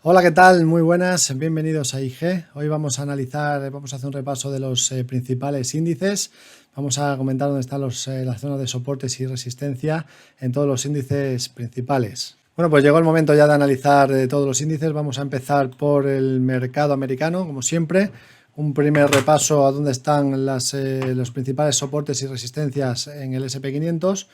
Hola, ¿qué tal? Muy buenas, bienvenidos a IG. Hoy vamos a hacer un repaso de los principales índices. Vamos a comentar dónde están las zonas de soportes y resistencia en todos los índices principales. Bueno, pues llegó el momento ya de analizar todos los índices. Vamos a empezar por el mercado americano, como siempre. Un primer repaso a dónde están los principales soportes y resistencias en el SP500.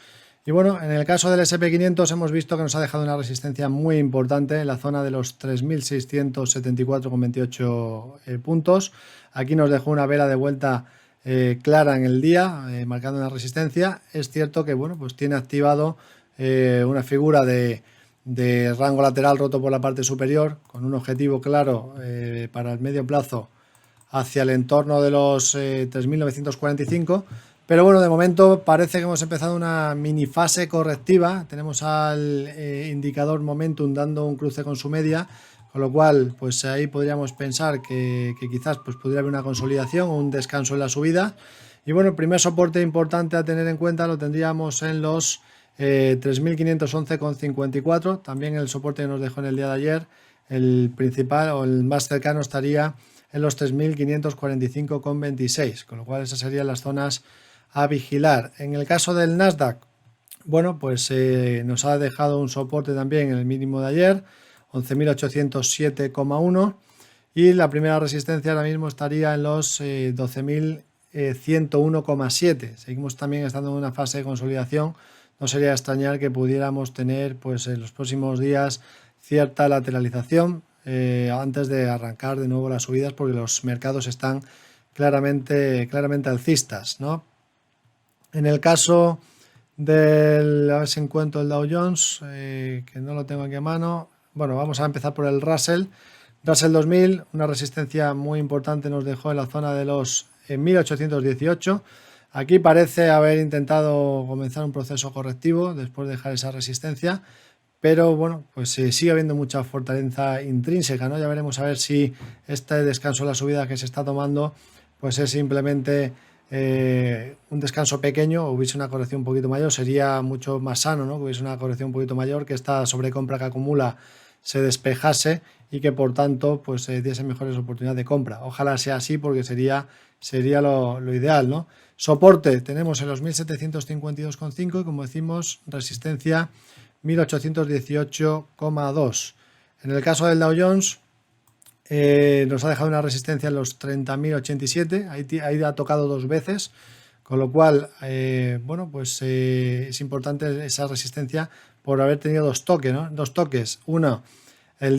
Y bueno, en el caso del SP500 hemos visto que nos ha dejado una resistencia muy importante en la zona de los 3.674,28 puntos. Aquí nos dejó una vela de vuelta clara en el día, marcando una resistencia. Es cierto que bueno, pues tiene activado una figura de rango lateral roto por la parte superior, con un objetivo claro para el medio plazo hacia el entorno de los 3.945. Pero bueno, de momento parece que hemos empezado una mini fase correctiva. Tenemos al indicador Momentum dando un cruce con su media, con lo cual pues ahí podríamos pensar que quizás pues pudiera haber una consolidación o un descanso en la subida. Y bueno, el primer soporte importante a tener en cuenta lo tendríamos en los 3.511,54. También el soporte que nos dejó en el día de ayer, el principal o el más cercano estaría en los 3.545,26, con lo cual esas serían las zonas a vigilar. En el caso del Nasdaq, bueno, pues nos ha dejado un soporte también en el mínimo de ayer, 11.807,1, y la primera resistencia ahora mismo estaría en los 12.101,7. Seguimos también estando en una fase de consolidación. No sería extrañar que pudiéramos tener pues en los próximos días cierta lateralización antes de arrancar de nuevo las subidas, porque los mercados están claramente alcistas, ¿no? En el caso del, a ver si encuentro el Dow Jones, que no lo tengo aquí a mano. Bueno, vamos a empezar por el Russell 2000, una resistencia muy importante nos dejó en la zona de los 1818. Aquí parece haber intentado comenzar un proceso correctivo después de dejar esa resistencia, pero bueno, pues sigue habiendo mucha fortaleza intrínseca, ¿no? Ya veremos a ver si este descanso en la subida que se está tomando pues es simplemente un descanso pequeño o hubiese una corrección un poquito mayor. Sería mucho más sano, ¿no? Que hubiese una corrección un poquito mayor, que esta sobrecompra que acumula se despejase y que por tanto pues diese mejores oportunidades de compra. Ojalá sea así, porque sería lo ideal, ¿no? Soporte tenemos en los 1752,5 y como decimos resistencia 1818,2. En el caso del Dow Jones nos ha dejado una resistencia en los 30.087, ahí ha tocado dos veces, con lo cual bueno, pues es importante esa resistencia por haber tenido dos toques, ¿no? Dos toques, uno el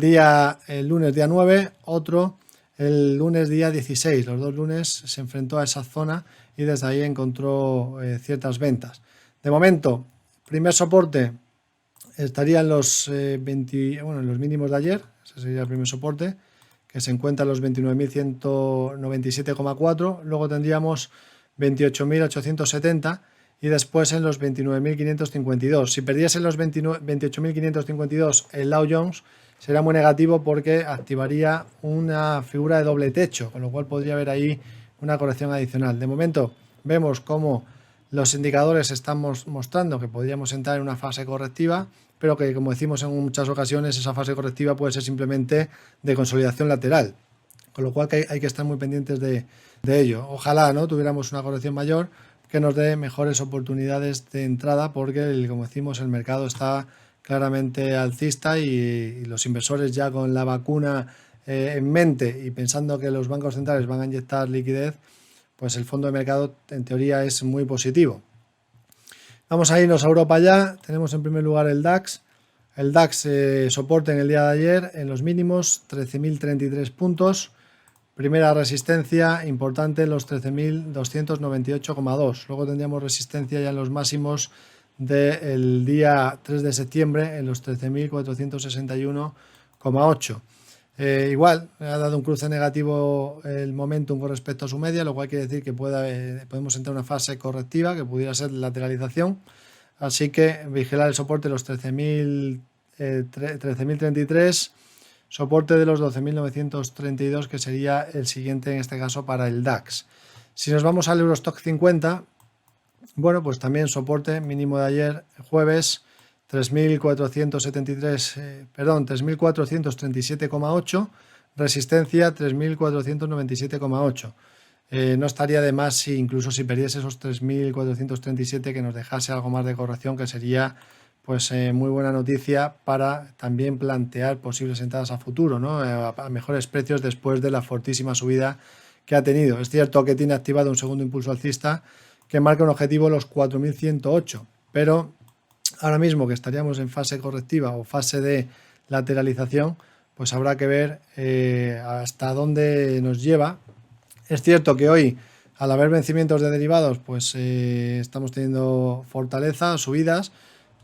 lunes día 9, otro el lunes día 16. Los dos lunes se enfrentó a esa zona y desde ahí encontró ciertas ventas. De momento, primer soporte estaría en los en los mínimos de ayer. Ese sería el primer soporte, que se encuentra en los 29.197,4. Luego tendríamos 28.870 y después en los 29.552. Si perdiese los 28.552 el Dow Jones, sería muy negativo porque activaría una figura de doble techo, con lo cual podría haber ahí una corrección adicional. De momento vemos cómo los indicadores estamos mostrando que podríamos entrar en una fase correctiva, pero que, como decimos en muchas ocasiones, esa fase correctiva puede ser simplemente de consolidación lateral, con lo cual hay que estar muy pendientes de ello. Ojalá no tuviéramos una corrección mayor que nos dé mejores oportunidades de entrada, porque, como decimos, el mercado está claramente alcista y los inversores ya con la vacuna en mente y pensando que los bancos centrales van a inyectar liquidez, pues el fondo de mercado en teoría es muy positivo. Vamos a irnos a Europa ya. Tenemos en primer lugar el DAX. El DAX soporte en el día de ayer en los mínimos 13.033 puntos. Primera resistencia importante en los 13.298,2. Luego tendríamos resistencia ya en los máximos del día 3 de septiembre en los 13.461,8. Igual ha dado un cruce negativo el Momentum con respecto a su media, lo cual quiere decir que podemos entrar en una fase correctiva que pudiera ser lateralización. Así que vigilar el soporte de los 13.033, soporte de los 12.932, que sería el siguiente en este caso para el DAX. Si nos vamos al Eurostock 50, bueno, pues también soporte mínimo de ayer jueves 3.437,8, resistencia 3.497,8. No estaría de más si incluso si perdiese esos 3.437 que nos dejase algo más de corrección, que sería pues muy buena noticia para también plantear posibles entradas a futuro, ¿no? A mejores precios después de la fortísima subida que ha tenido. Es cierto que tiene activado un segundo impulso alcista que marca un objetivo los 4.108, pero ahora mismo que estaríamos en fase correctiva o fase de lateralización, pues habrá que ver hasta dónde nos lleva. Es cierto que hoy, al haber vencimientos de derivados, pues estamos teniendo fortaleza, subidas,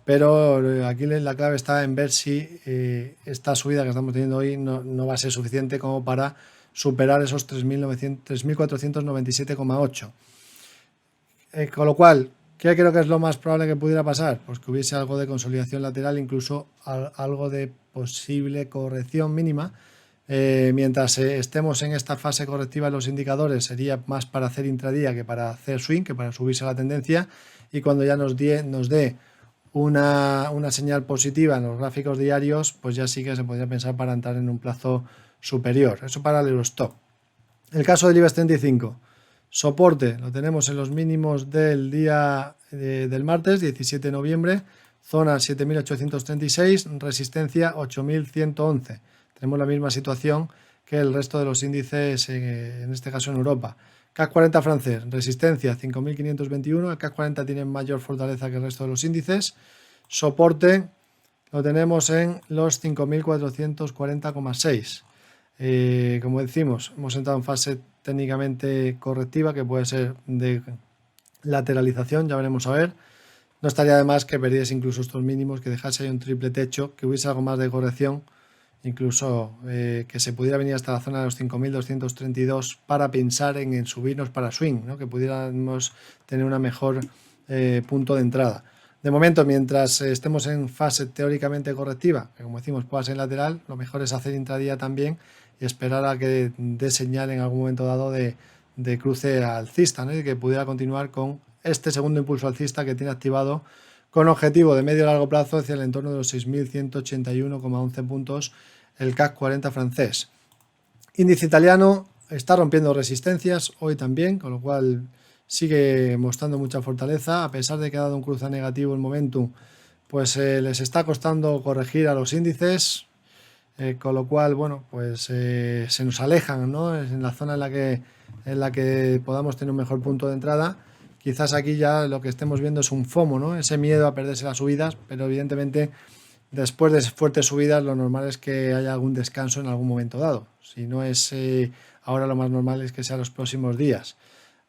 pero aquí la clave está en ver si esta subida que estamos teniendo hoy no va a ser suficiente como para superar esos 3.497,8. Con lo cual, ¿qué creo que es lo más probable que pudiera pasar? Pues que hubiese algo de consolidación lateral, incluso algo de posible corrección mínima. Mientras estemos en esta fase correctiva en los indicadores, sería más para hacer intradía que para hacer swing, que para subirse a la tendencia, y cuando ya nos dé una señal positiva en los gráficos diarios, pues ya sí que se podría pensar para entrar en un plazo superior. Eso para el Eurostock. El caso del IBEX 35, soporte lo tenemos en los mínimos del día del martes 17 de noviembre, zona 7.836, resistencia 8.111. Tenemos la misma situación que el resto de los índices, en este caso en Europa. CAC 40 francés, resistencia 5.521, el CAC 40 tiene mayor fortaleza que el resto de los índices. Soporte lo tenemos en los 5.440,6. Como decimos, hemos entrado en fase técnicamente correctiva, que puede ser de lateralización, ya veremos a ver. No estaría de más que perdiese incluso estos mínimos, que dejase ahí un triple techo, que hubiese algo más de corrección, incluso que se pudiera venir hasta la zona de los 5.232 para pensar en subirnos para swing, ¿no? Que pudiéramos tener una mejor punto de entrada. De momento, mientras estemos en fase teóricamente correctiva, que como decimos pueda ser lateral, lo mejor es hacer intradía también y esperar a que dé señal en algún momento dado de cruce alcista, ¿no? Y que pudiera continuar con este segundo impulso alcista que tiene activado con objetivo de medio a largo plazo hacia el entorno de los 6.181,11 puntos el CAC 40 francés. Índice italiano está rompiendo resistencias hoy también, con lo cual sigue mostrando mucha fortaleza, a pesar de que ha dado un cruce negativo el Momentum, pues les está costando corregir a los índices, con lo cual, bueno, pues se nos alejan, ¿no? Es en la zona en la que podamos tener un mejor punto de entrada. Quizás aquí ya lo que estemos viendo es un FOMO, ¿no? Ese miedo a perderse las subidas, pero evidentemente después de fuertes subidas lo normal es que haya algún descanso en algún momento dado. Si no es ahora, lo más normal es que sea los próximos días.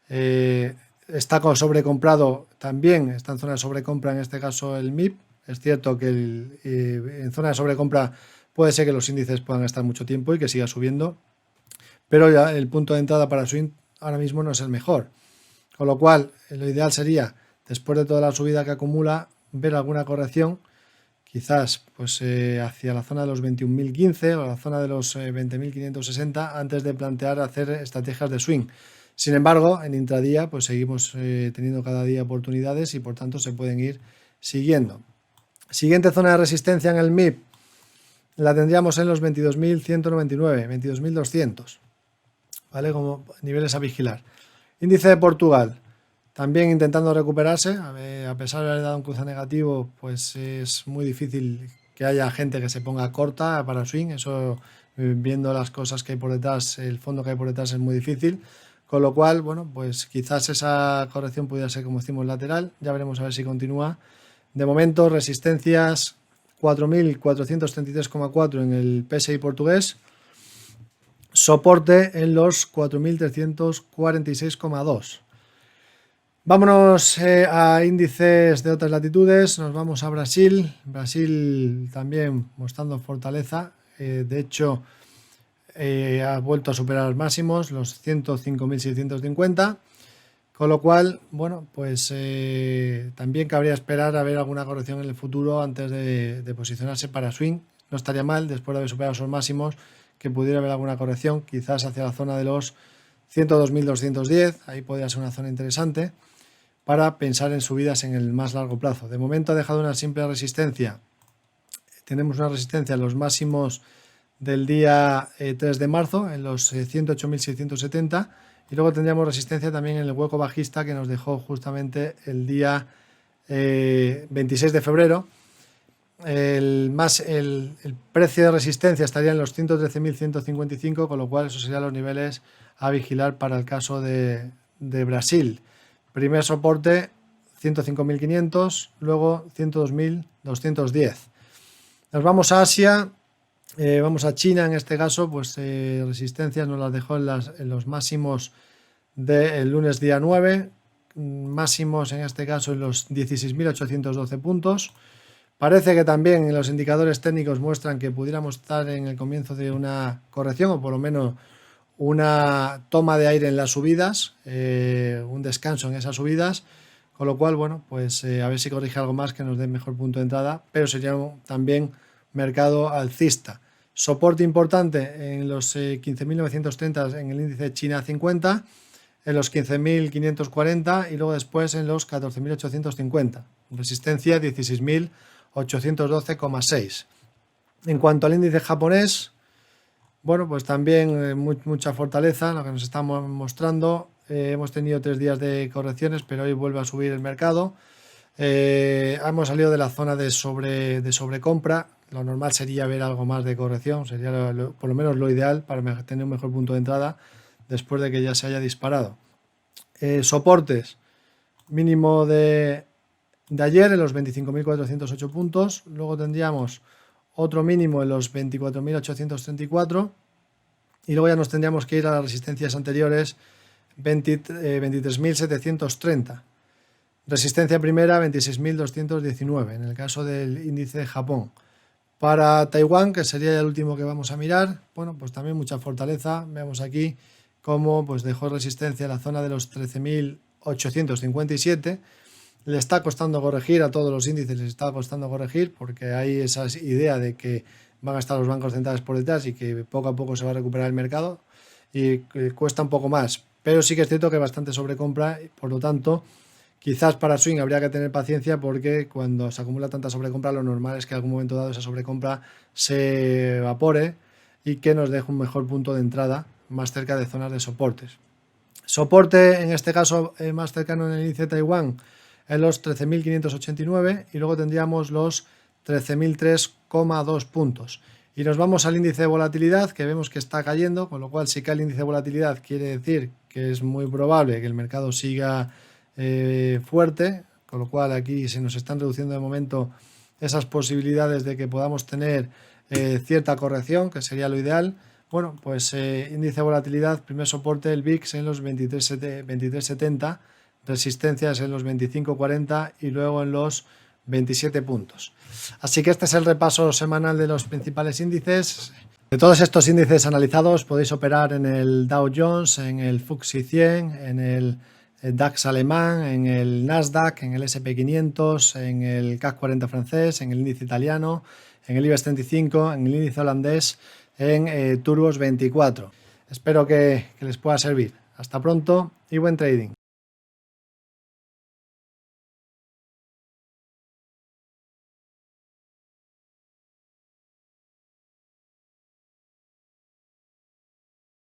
Está sobrecomprado también, está en zona de sobrecompra en este caso el MIP. Es cierto que en zona de sobrecompra puede ser que los índices puedan estar mucho tiempo y que siga subiendo, pero ya el punto de entrada para swing ahora mismo no es el mejor. Con lo cual, lo ideal sería, después de toda la subida que acumula, ver alguna corrección, quizás pues hacia la zona de los 21.015 o la zona de los 20.560, antes de plantear hacer estrategias de swing. Sin embargo, en intradía pues seguimos teniendo cada día oportunidades y por tanto se pueden ir siguiendo. Siguiente zona de resistencia en el MIP la tendríamos en los 22.199, 22.200, ¿vale? Como niveles a vigilar. Índice de Portugal, también intentando recuperarse, a pesar de haber dado un cruce negativo, pues es muy difícil que haya gente que se ponga corta para swing, eso viendo las cosas que hay por detrás, el fondo que hay por detrás es muy difícil, con lo cual, bueno, pues quizás esa corrección pudiera ser, como decimos, lateral, ya veremos a ver si continúa. De momento, resistencias 4.433,4 en el PSI portugués, soporte en los 4.346,2. Vámonos a índices de otras latitudes, nos vamos a Brasil. Brasil también mostrando fortaleza, de hecho ha vuelto a superar máximos, los 105.650, con lo cual, bueno, pues también cabría esperar a ver alguna corrección en el futuro antes de posicionarse para swing. No estaría mal, después de haber superado esos máximos, que pudiera haber alguna corrección, quizás hacia la zona de los 102.210, ahí podría ser una zona interesante. para pensar en subidas en el más largo plazo. De momento ha dejado una simple resistencia. Tenemos una resistencia en los máximos del día 3 de marzo, en los 108.670, y luego tendríamos resistencia también en el hueco bajista que nos dejó justamente el día 26 de febrero. El precio de resistencia estaría en los 113.155, con lo cual esos serían los niveles a vigilar para el caso de Brasil. Primer soporte 105.500, luego 102.210. Nos vamos a Asia, vamos a China en este caso, pues resistencias nos las dejó en los máximos del lunes día 9, máximos en este caso en los 16.812 puntos. Parece que también en los indicadores técnicos muestran que pudiéramos estar en el comienzo de una corrección, o por lo menos una toma de aire en las subidas, un descanso en esas subidas, con lo cual, bueno, pues a ver si corrige algo más que nos dé mejor punto de entrada, pero sería también mercado alcista. Soporte importante en los 15.930 en el índice China 50, en los 15.540 y luego después en los 14.850. Resistencia 16.812,6. En cuanto al índice japonés, bueno, pues también mucha fortaleza, lo que nos está mostrando. Hemos tenido 3 días de correcciones, pero hoy vuelve a subir el mercado. Hemos salido de la zona de sobrecompra. Lo normal sería ver algo más de corrección, sería por lo menos lo ideal para tener un mejor punto de entrada después de que ya se haya disparado. Soportes, mínimo de ayer en los 25.408 puntos, luego tendríamos otro mínimo en los 24.834 y luego ya nos tendríamos que ir a las resistencias anteriores 23.730. Resistencia primera 26.219 en el caso del índice de Japón. Para Taiwán, que sería el último que vamos a mirar, bueno, pues también mucha fortaleza. Vemos aquí cómo pues dejó resistencia en la zona de los 13.857. Le está costando corregir, a todos los índices les está costando corregir, porque hay esa idea de que van a estar los bancos centrales por detrás y que poco a poco se va a recuperar el mercado y cuesta un poco más. Pero sí que es cierto que hay bastante sobrecompra, por lo tanto, quizás para swing habría que tener paciencia, porque cuando se acumula tanta sobrecompra lo normal es que en algún momento dado esa sobrecompra se evapore y que nos deje un mejor punto de entrada más cerca de zonas de soportes. Soporte en este caso más cercano en el índice de Taiwán en los 13.589 y luego tendríamos los 13.003,2 puntos. Y nos vamos al índice de volatilidad, que vemos que está cayendo, con lo cual si cae el índice de volatilidad quiere decir que es muy probable que el mercado siga fuerte, con lo cual aquí se nos están reduciendo de momento esas posibilidades de que podamos tener cierta corrección, que sería lo ideal. Bueno, pues índice de volatilidad, primer soporte el VIX en los 23.70, resistencias en los 25.40 y luego en los 27 puntos. Así que este es el repaso semanal de los principales índices. De todos estos índices analizados podéis operar en el Dow Jones, en el FTSE 100, en el DAX alemán, en el Nasdaq, en el S&P 500, en el CAC 40 francés, en el índice italiano, en el IBEX 35, en el índice holandés, en Turbos 24. Espero que les pueda servir. Hasta pronto y buen trading.